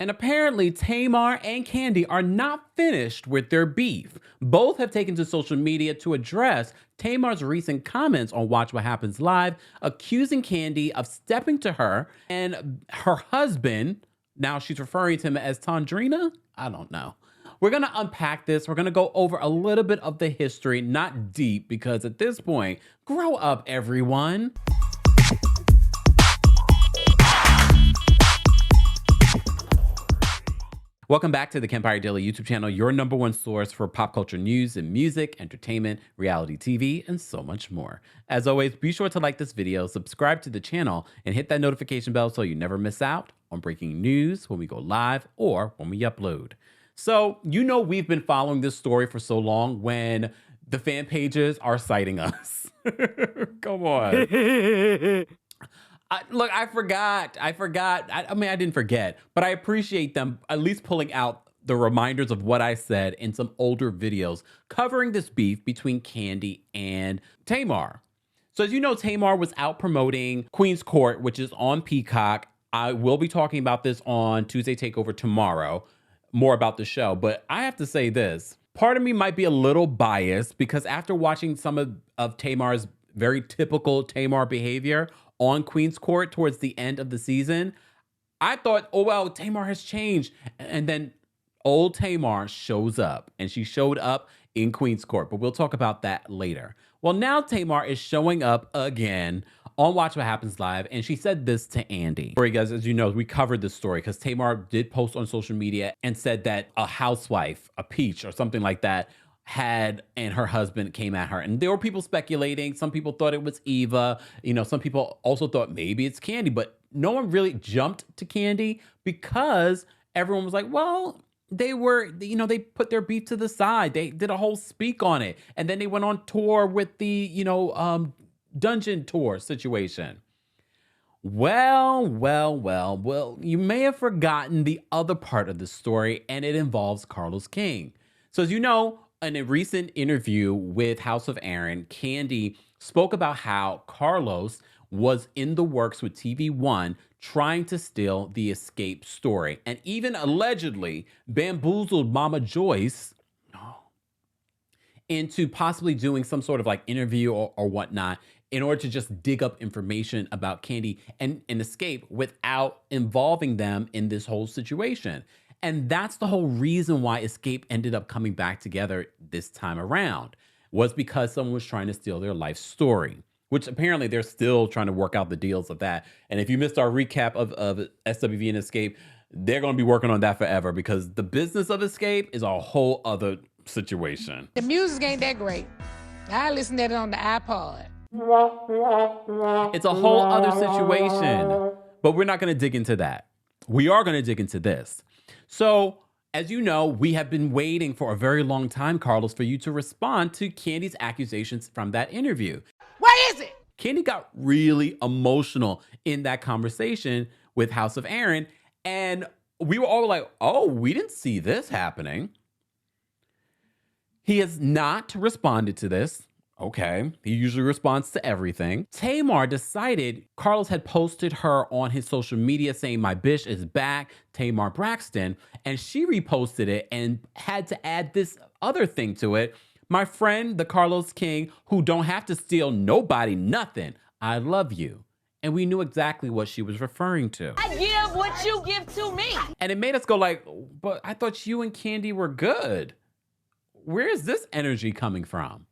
And apparently, Tamar and Kandi are not finished with their beef. Both have taken to social media to address Tamar's recent comments on Watch What Happens Live, accusing Kandi of stepping to her and her husband. Now she's referring to him as Tandrina? I don't know. We're going to unpack this. We're going to go over a little bit of the history, not deep, because at this point, grow up, everyone. Welcome back to the Kempire Daily YouTube channel, your number one source for pop culture news and music, entertainment, reality TV, and so much more. As always, be sure to like this video, subscribe to the channel, and hit that notification bell so you never miss out on breaking news when we go live or when we upload. So, you know, we've been following this story for so long when the fan pages are citing us. Come on. Look, I forgot. I mean, I didn't forget, but I appreciate them at least pulling out the reminders of what I said in some older videos covering this beef between Kandi and Tamar. So as you know, Tamar was out promoting Queen's Court, which is on Peacock. I will be talking about this on Tuesday Takeover tomorrow, more about the show. But I have to say this, part of me might be a little biased because after watching some of Tamar's very typical Tamar behavior on Queen's Court towards the end of the season, I thought, oh, well, Tamar has changed. And then old Tamar shows up, and she showed up in Queen's Court, but we'll talk about that later. Well, now Tamar is showing up again on Watch What Happens Live, and she said this to Andy. Sorry, guys, as you know, we covered this story because Tamar did post on social media and said that a housewife, a Peach or something like that, and her husband came at her. And there were people speculating. Some people thought it was Eva. You know, some people also thought maybe it's Kandi, but no one really jumped to Kandi because everyone was like, well, they put their beef to the side. They did a whole speak on it. And then they went on tour with the, dungeon tour situation. Well, you may have forgotten the other part of the story, and it involves Carlos King. So as you know, in a recent interview with House of Aaron, Kandi spoke about how Carlos was in the works with TV One trying to steal the Escape story and even allegedly bamboozled Mama Joyce into possibly doing some sort of like interview or whatnot in order to just dig up information about Kandi and Escape without involving them in this whole situation. And that's the whole reason why Escape ended up coming back together this time around, was because someone was trying to steal their life story, which apparently they're still trying to work out the deals of that. And if you missed our recap of SWV and Escape, they're going to be working on that forever because the business of Escape is a whole other situation. The music ain't that great. I listen to it on the iPod. It's a whole other situation, but we're not going to dig into that. We are going to dig into this. So, as you know, we have been waiting for a very long time, Carlos, for you to respond to Kandi's accusations from that interview. What is it? Kandi got really emotional in that conversation with House of Aaron, and we were all like, oh, we didn't see this happening. He has not responded to this. Okay, he usually responds to everything. Tamar decided Carlos had posted her on his social media saying, my bitch is back, Tamar Braxton, and she reposted it and had to add this other thing to it. My friend, the Carlos King, who don't have to steal nobody nothing. I love you. And we knew exactly what she was referring to. I give what you give to me. And it made us go like, but I thought you and Kandi were good. Where is this energy coming from?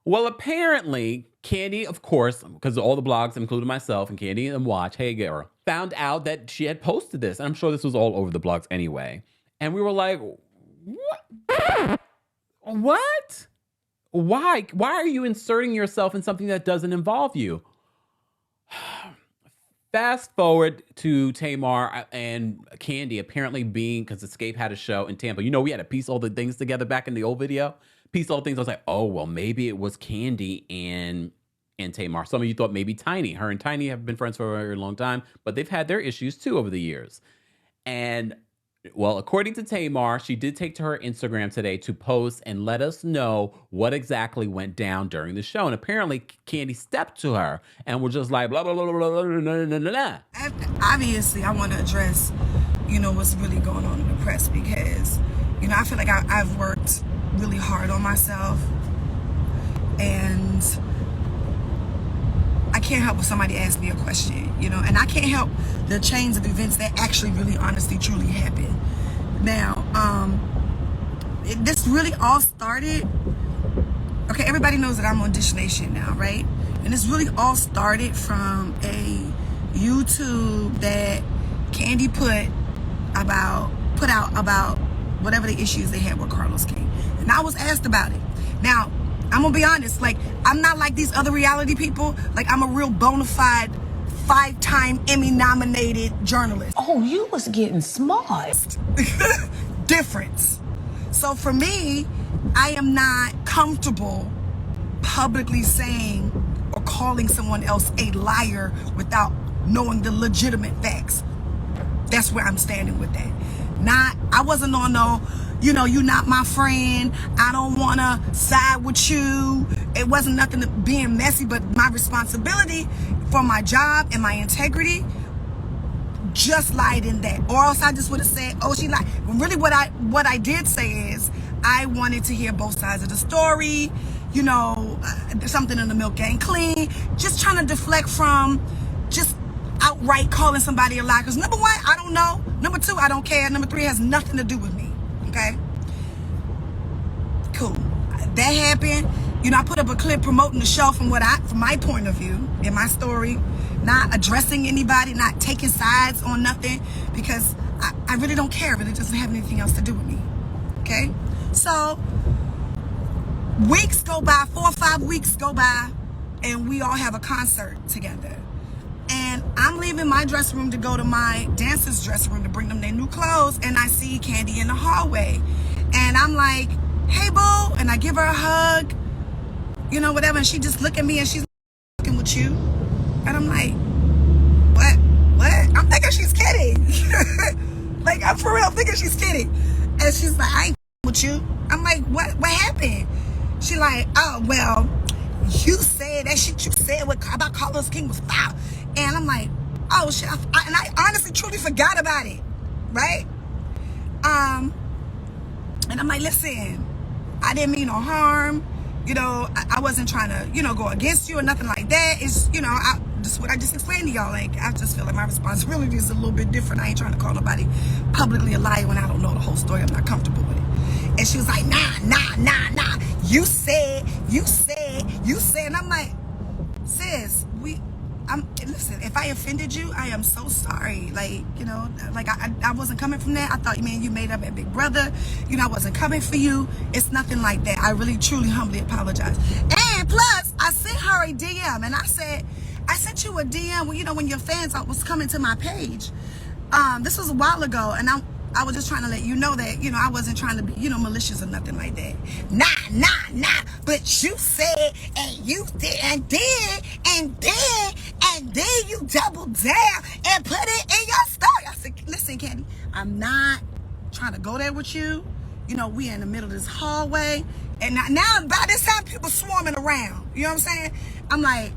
Well, apparently, Kandi, of course, because all the blogs, including myself and Kandi and Watch, hey girl, found out that she had posted this. And I'm sure this was all over the blogs anyway. And we were like, what? What? Why? Why are you inserting yourself in something that doesn't involve you? Fast forward to Tamar and Kandi apparently being, because Escape had a show in Tampa. You know, we had to piece all the things together back in the old video. Piece all the things. I was like, oh, well, maybe it was Kandi and Tamar. Some of you thought maybe Tiny. Her and Tiny have been friends for a very long time, but they've had their issues too over the years. And Well, according to Tamar, she did take to her Instagram today to post and let us know what exactly went down during the show. And apparently, Kandi stepped to her and was just like, blah, blah, blah, blah, blah, blah, blah, blah, blah. Obviously, I want to address, what's really going on in the press because, I feel like I've worked really hard on myself and I can't help if somebody asks me a question, and I can't help the chains of events that actually really honestly truly happened. Now, this really all started, okay, everybody knows that I'm on Dish Nation now, right? And this really all started from a YouTube that Kandi put out about whatever the issues they had with Carlos King. And I was asked about it. Now, I'm gonna be honest, I'm not like these other reality people. I'm a real bona fide 5-time Emmy nominated journalist. Oh, you was getting smart. Difference. So for me, I am not comfortable publicly saying or calling someone else a liar without knowing the legitimate facts. That's where I'm standing with that. I wasn't on no, you're not my friend. I don't want to side with you. It wasn't nothing to being messy, but my responsibility for my job and my integrity just lied in that. Or else I just would have said, oh, she lied. Really what I did say is I wanted to hear both sides of the story. Something in the milk ain't clean. Just trying to deflect from just outright calling somebody a liar. Because number one, I don't know. Number two, I don't care. Number three, has nothing to do with me. Okay? Cool. That happened. I put up a clip promoting the show from my point of view in my story, not addressing anybody, not taking sides on nothing, because I really don't care. It doesn't have anything else to do with me. Okay? So, weeks go by, 4 or 5 weeks go by, and we all have a concert together. And I'm leaving my dressing room to go to my dancer's dressing room to bring them their new clothes, and I see Kandi in the hallway. And I'm like, hey, boo, and I give her a hug, whatever, and she just look at me and she's looking with you. And I'm like, what? I'm thinking she's kidding. I'm for real thinking she's kidding. And she's like, I ain't with you. I'm like, what happened? She like, oh, well, you said that shit you said about Carlos King was foul. And I'm like, oh shit, and I honestly truly forgot about it, right? And I'm like, listen, I didn't mean no harm. I wasn't trying to, go against you or nothing like that. It's, just what I just explained to y'all. I just feel like my responsibility is a little bit different. I ain't trying to call nobody publicly a liar when I don't know the whole story. I'm not comfortable with it. And she was like, nah. You said. And I'm like, sis, listen, if I offended you, I am so sorry. I wasn't coming from that. I thought, man, you made up at Big Brother. I wasn't coming for you. It's nothing like that. I really, truly, humbly apologize. And plus, I sent her a DM, and I said, I sent you a DM when your fans was coming to my page. This was a while ago, and I was just trying to let you know that, I wasn't trying to be, malicious or nothing like that. Nah. But you said, and you did, and then you doubled down and put it in your story. I said, listen, Kandi, I'm not trying to go there with you. We in the middle of this hallway. And now by this time, people swarming around. You know what I'm saying? I'm like,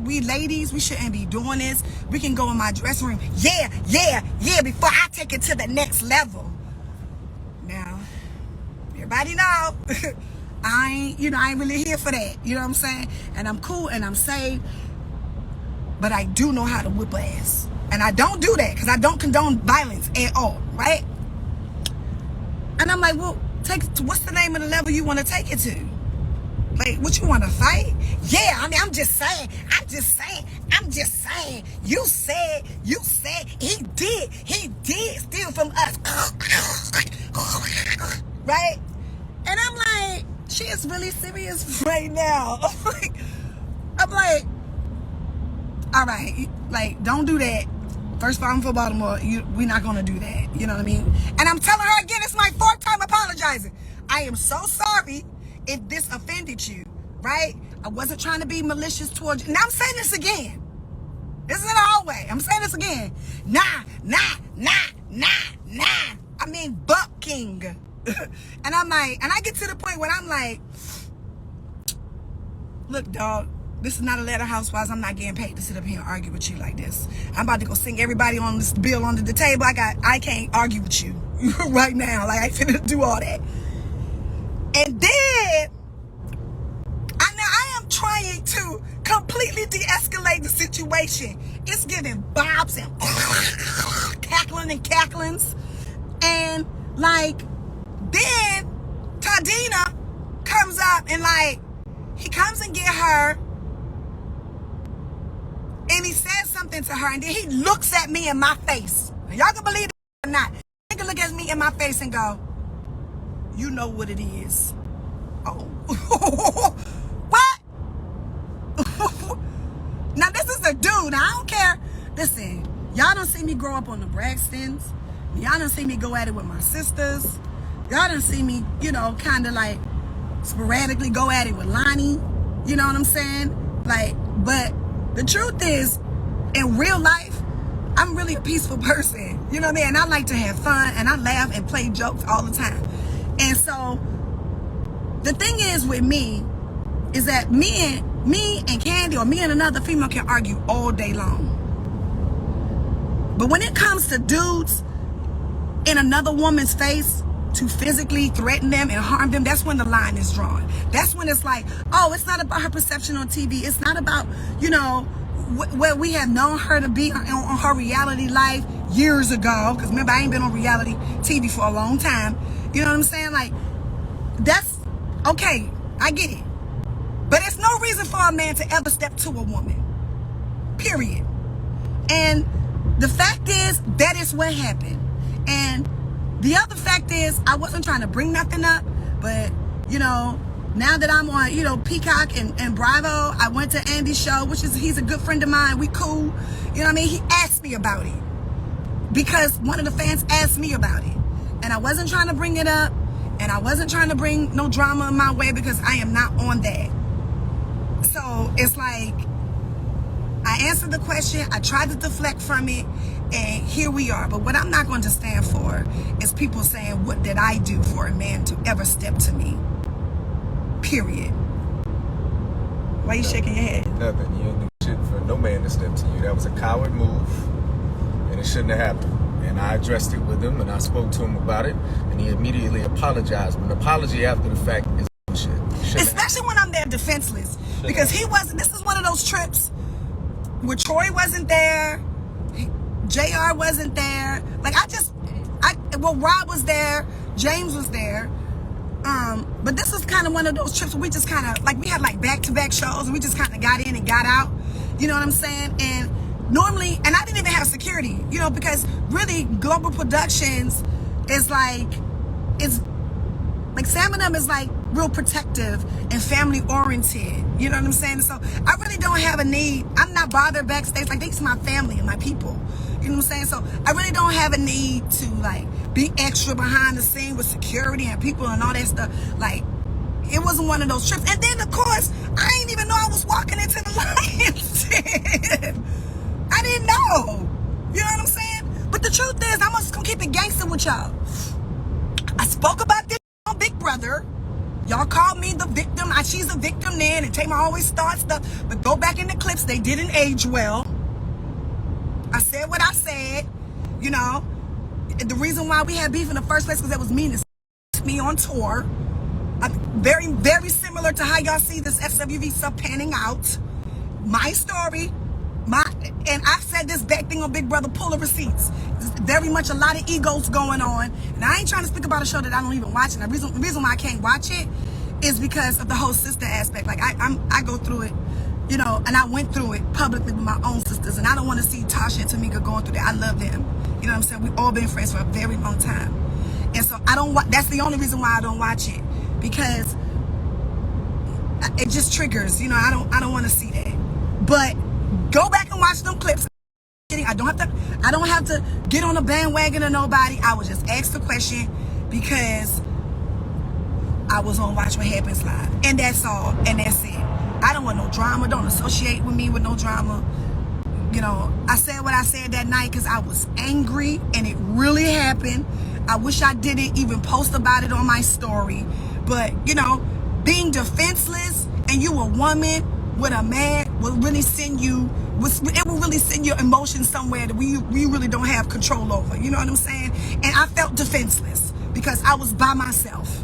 we ladies, we shouldn't be doing this. We can go in my dressing room. Yeah, before I take it to the next level. Now, everybody know, I ain't really here for that. You know what I'm saying? And I'm cool and I'm safe. But I do know how to whip ass. And I don't do that because I don't condone violence at all, right? And I'm like, well, what's the name of the level you want to take it to? What you want to fight? Yeah, I'm just saying. You said he did steal from us. Right? And I'm like, she is really serious right now. I'm like, all right, don't do that. First of all, I'm from Baltimore. We're not going to do that. You know what I mean? And I'm telling her again, it's my 4th time apologizing. I am so sorry if this offended you, right? I wasn't trying to be malicious towards you. Now I'm saying this again. This is in the hallway. I'm saying this again. Nah. nah, I mean bucking. And I'm like, and I get to the point where I'm like, look, dog, this is not Atlanta Housewives. I'm not getting paid to sit up here and argue with you like this. I'm about to go sing everybody on this bill under the table. I can't argue with you right now. Like, I finna do all that. And then I am trying to completely de-escalate the situation. It's giving bobs and cackling and cacklings. And like, then Tadina comes up and like, he comes and get her and he says something to her, and then he looks at me in my face. Y'all can believe it or not. He can look at me in my face and go, you know what it is. Oh. What? Now this is a dude. I don't care. Listen, y'all don't see me grow up on the Braxtons. Y'all don't see me go at it with my sisters. Y'all don't see me, you know, kind of like sporadically go at it with Lonnie. You know what I'm saying? Like, but the truth is, in real life, I'm really a peaceful person. You know what I mean? And I like to have fun, and I laugh and play jokes all the time. And so, the thing is with me, is that me and Kandi, or me and another female, can argue all day long. But when it comes to dudes in another woman's face to physically threaten them and harm them, that's when the line is drawn. That's when it's like, oh, it's not about her perception on TV. It's not about, you know, where we have known her to be on her reality life years ago. Because remember, I ain't been on reality TV for a long time. You know what I'm saying? Like, that's okay. I get it. But it's no reason for a man to ever step to a woman. Period. And the fact is, that is what happened. And the other fact is, I wasn't trying to bring nothing up, but, you know, now that I'm on, you know, Peacock and Bravo, I went to Andy's show, he's a good friend of mine. We cool. You know what I mean? He asked me about it because one of the fans asked me about it. And I wasn't trying to bring it up, and I wasn't trying to bring no drama my way because I am not on that. So it's like, I answered the question, I tried to deflect from it, and here we are. But what I'm not going to stand for is people saying, what did I do for a man to ever step to me? Period. Why you shaking your head? Nothing. You didn't do shit for no man to step to you. That was a coward move, and it shouldn't have happened. And I addressed it with him, and I spoke to him about it, and he immediately apologized. But an apology after the fact is bullshit. Especially when I'm there defenseless. Because he wasn't, this is one of those trips where Troy wasn't there, JR wasn't there. Like, Rob was there, James was there. But this is kind of one of those trips where we just kind of, like, we had like back-to-back shows, and we just kind of got in and got out. You know what I'm saying? And normally, and I didn't even have security, you know, because really Global Productions is like, it's like Sam and them is like real protective and family oriented. You know what I'm saying? So I really don't have a need. I'm not bothered backstage. Like, these are my family and my people. You know what I'm saying? So I really don't have a need to like be extra behind the scene with security and people and all that stuff. Like, it wasn't one of those trips. And then of course, I didn't even know I was walking into the Lions Den. I didn't know. You know what I'm saying? But the truth is, I'm just gonna keep it gangster with y'all. I spoke about this on Big Brother. Y'all called me the victim. She's a victim then, and Tamar always starts stuff. But go back in the clips, they didn't age well. I said what I said. You know, the reason why we had beef in the first place because that was mean as me on tour. Very, very similar to how y'all see this FWV stuff panning out. My story. And I've said this back thing on Big Brother, pull the receipts. There's very much a lot of egos going on. And I ain't trying to speak about a show that I don't even watch. And the reason why I can't watch it is because of the whole sister aspect. Like, I go through it, you know, and I went through it publicly with my own sisters. And I don't want to see Tasha and Tamika going through that. I love them. You know what I'm saying? We've all been friends for a very long time. And so that's the only reason why I don't watch it. Because it just triggers, you know, I don't want to see that. But go back and watch them clips. I don't have to get on a bandwagon of nobody. I would just ask the question because I was on Watch What Happens Live. And that's all. And that's it. I don't want no drama. Don't associate with me with no drama. You know, I said what I said that night because I was angry and it really happened. I wish I didn't even post about it on my story. But, you know, being defenseless and you a woman with a man will really send you, it will really send your emotions somewhere that we really don't have control over. You know what I'm saying? And I felt defenseless because I was by myself.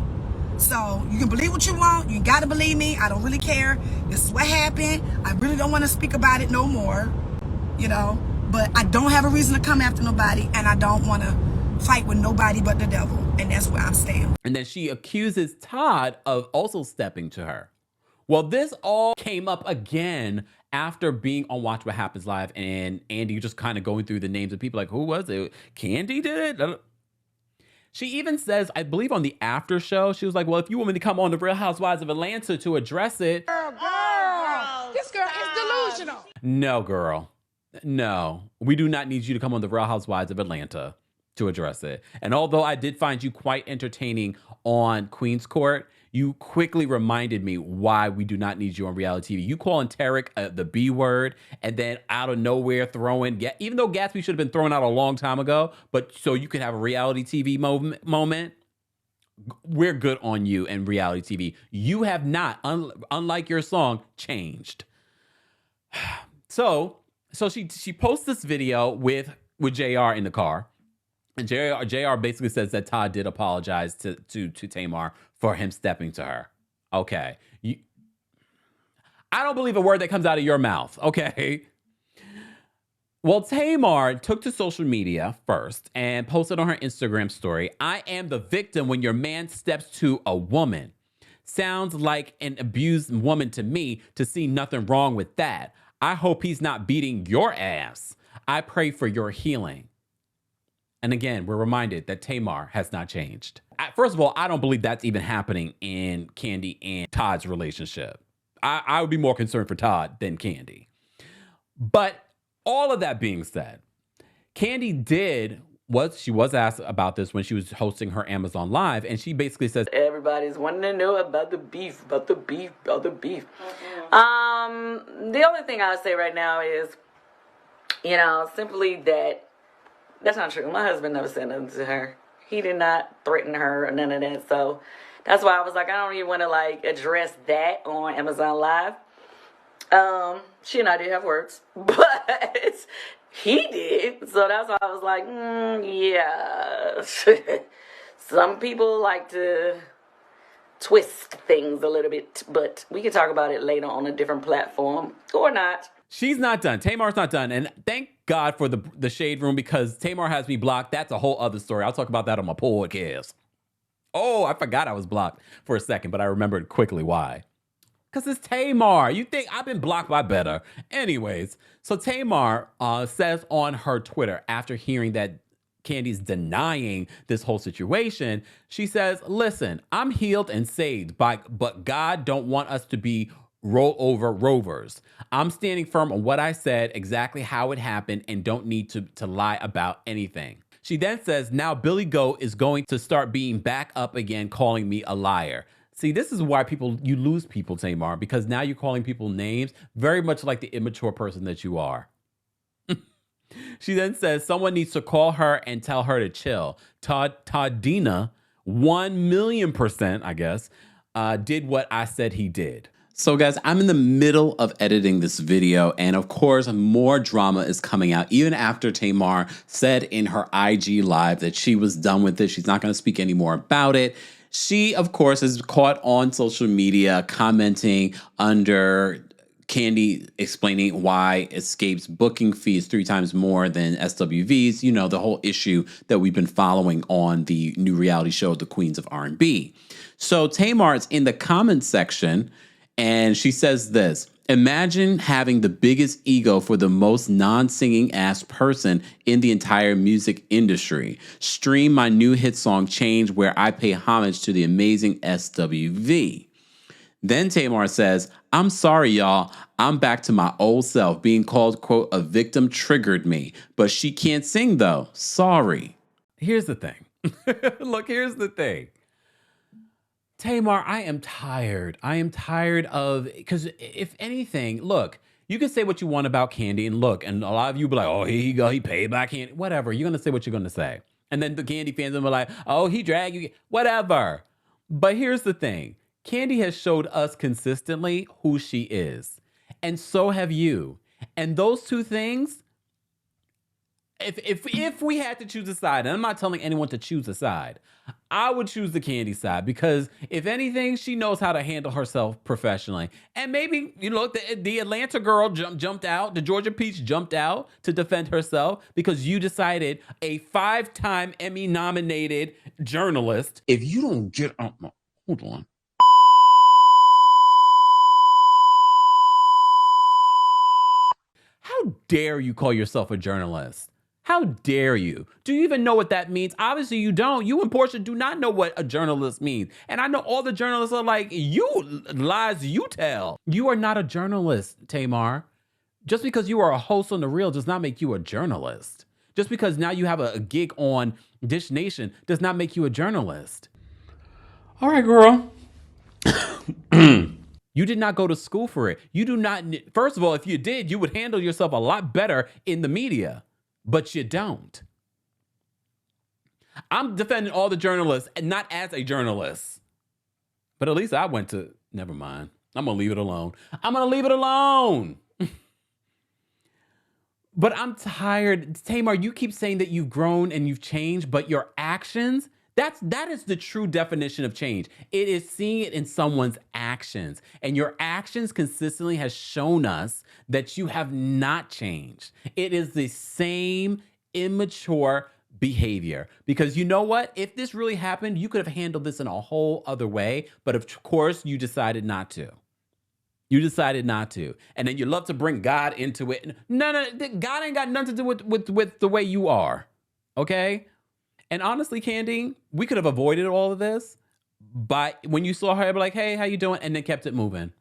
So you can believe what you want. You got to believe me. I don't really care. This is what happened. I really don't want to speak about it no more. You know, but I don't have a reason to come after nobody, and I don't want to fight with nobody but the devil, and that's where I'm staying. And then she accuses Todd of also stepping to her. Well, this all came up again after being on Watch What Happens Live, and Andy just kind of going through the names of people like, who was it? Kandi did it? She even says, I believe on the after show, she was like, well, if you want me to come on the Real Housewives of Atlanta to address it. Girl, this girl is delusional. No, girl. No, we do not need you to come on the Real Housewives of Atlanta to address it. And although I did find you quite entertaining on Queen's Court, you quickly reminded me why we do not need you on reality TV. You calling Tarek the B word, and then out of nowhere throwing, even though Gatsby should have been thrown out a long time ago, but so you could have a reality TV moment, we're good on you in reality TV. You have not, unlike your song, changed. So she posts this video with JR in the car. And JR basically says that Todd did apologize to Tamar for him stepping to her. Okay. I don't believe a word that comes out of your mouth. Okay. Well, Tamar took to social media first and posted on her Instagram story, I am the victim when your man steps to a woman. Sounds like an abused woman to me, to see nothing wrong with that. I hope he's not beating your ass. I pray for your healing. And again, we're reminded that Tamar has not changed. First of all, I don't believe that's even happening in Kandi and Todd's relationship. I would be more concerned for Todd than Kandi. But all of that being said, Kandi did what she was asked about this when she was hosting her Amazon Live, and she basically says, Everybody's wanting to know about the beef, about the beef. The only thing I would say right now is, you know, simply that's not true. My husband never said nothing to her. He did not threaten her or none of that. So that's why I was like, I don't even want to like address that on Amazon Live. She and I did have words, but he did. So that's why I was like, yeah. Some people like to twist things a little bit, but we can talk about it later on a different platform or not. she's not done. Tamar's not done. And thank God for the Shade Room, because Tamar has me blocked. That's a whole other story. I'll talk about that on my podcast. Oh, I forgot I was blocked for a second, but I remembered quickly why. Because it's Tamar. You think I've been blocked by better. Anyways, so Tamar says on her Twitter, after hearing that Kandi's denying this whole situation, she says, listen, I'm healed and saved, but God don't want us to be roll over rovers. I'm standing firm on what I said, exactly how it happened, and don't need to lie about anything. She then says, now Billy Goat is going to start being back up again, calling me a liar. See, this is why you lose people, Tamar, because now you're calling people names, very much like the immature person that you are. She then says, someone needs to call her and tell her to chill. Toddina, 1,000,000%, I guess, did what I said he did. So guys, I'm in the middle of editing this video, and of course, more drama is coming out, even after Tamar said in her IG live that she was done with it. She's not going to speak anymore about it. She, of course, is caught on social media commenting under Kandi explaining why Escape's booking fee is 3 times more than SWV's, you know, the whole issue that we've been following on the new reality show, The Queens of R&B. So Tamar is in the comments section, and she says this: imagine having the biggest ego for the most non-singing ass person in the entire music industry. Stream my new hit song Change, where I pay homage to the amazing SWV. Then Tamar says, I'm sorry, y'all. I'm back to my old self. Being called, quote, a victim triggered me. But she can't sing, though. Sorry. Here's the thing. Look, here's the thing. Tamar, I am tired. I am tired of, because if anything, look, You can say what you want about Kandi, and look, and a lot of you be like, oh, here you go, he paid by Kandi. Whatever, you're going to say what you're going to say. And then the Kandi fans will be like, oh, he dragged you. Whatever. But here's the thing. Kandi has showed us consistently who she is. And so have you. And those two things, if we had to choose a side, and I'm not telling anyone to choose a side, I would choose the Kandi side, because if anything, she knows how to handle herself professionally. And maybe, the Atlanta girl jumped out, the Georgia Peach jumped out to defend herself because you decided, a 5-time Emmy nominated journalist. If you don't get out, hold on. How dare you call yourself a journalist? How dare you? Do you even know what that means? Obviously you don't. You and Portia do not know what a journalist means. And I know all the journalists are like, you lies you tell. You are not a journalist, Tamar. Just because you are a host on The Real does not make you a journalist. Just because now you have a gig on Dish Nation does not make you a journalist. All right, girl. You did not go to school for it. You do not. First of all, if you did, you would handle yourself a lot better in the media. But you don't. I'm defending all the journalists, and not as a journalist. But at least I went to, never mind. I'm going to leave it alone. I'm going to leave it alone. But I'm tired. Tamar, you keep saying that you've grown and you've changed, but your actions, that is the true definition of change. It is seeing it in someone's actions. And your actions consistently has shown us that you have not changed. It is the same immature behavior. Because you know what? If this really happened, you could have handled this in a whole other way. But of course, you decided not to. You decided not to. And then you love to bring God into it. No, God ain't got nothing to do with the way you are. Okay? And honestly, Kandi, we could have avoided all of this by when you saw her, be like, hey, how you doing? And then kept it moving.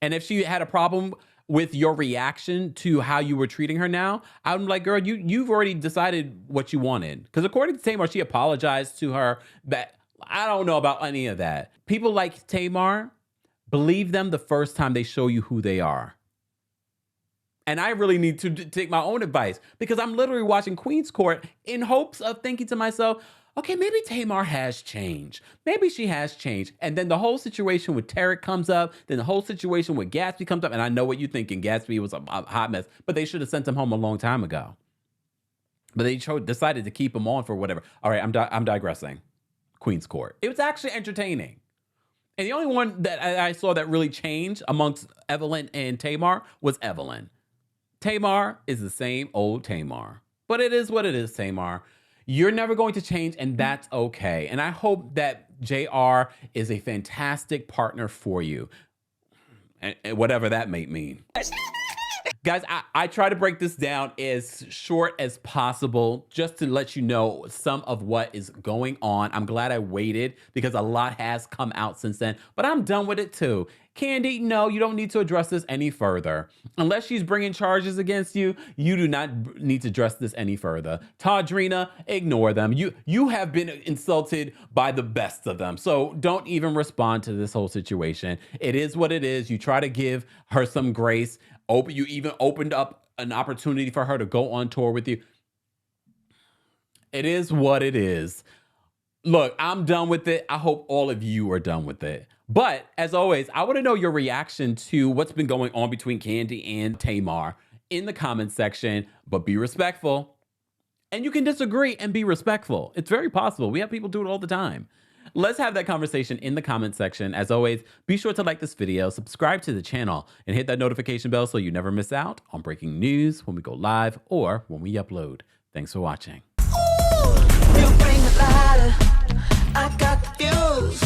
And if she had a problem with your reaction to how you were treating her now, I'm like, girl, you've already decided what you wanted. Because according to Tamar, she apologized to her. But I don't know about any of that. People like Tamar, believe them the first time they show you who they are. And I really need to take my own advice, because I'm literally watching Queen's Court in hopes of thinking to myself, okay, maybe Tamar has changed. Maybe she has changed. And then the whole situation with Tarek comes up. Then the whole situation with Gatsby comes up. And I know what you're thinking. Gatsby was a hot mess, but they should have sent him home a long time ago. But they decided to keep him on for whatever. All right, I'm digressing. Queen's Court. It was actually entertaining. And the only one that I saw that really changed amongst Evelyn and Tamar was Evelyn. Tamar is the same old Tamar. But it is what it is, Tamar. You're never going to change, and that's okay. And I hope that JR is a fantastic partner for you. And whatever that may mean. Guys, I try to break this down as short as possible just to let you know some of what is going on. I'm glad I waited because a lot has come out since then, but I'm done with it too. Kandi, no, you don't need to address this any further. Unless she's bringing charges against you, you do not need to address this any further. Tadrina, ignore them. You have been insulted by the best of them, so don't even respond to this whole situation. It is what it is. You try to give her some grace. You even opened up an opportunity for her to go on tour with you. It is what it is. Look, I'm done with it. I hope all of you are done with it. But as always, I want to know your reaction to what's been going on between Kandi and Tamar in the comments section, but be respectful. And you can disagree and be respectful. It's very possible. We have people do it all the time. Let's have that conversation in the comment section. As always, be sure to like this video, subscribe to the channel, and hit that notification bell so you never miss out on breaking news when we go live or when we upload. Thanks for watching. You bring the lighter, I got the fuse.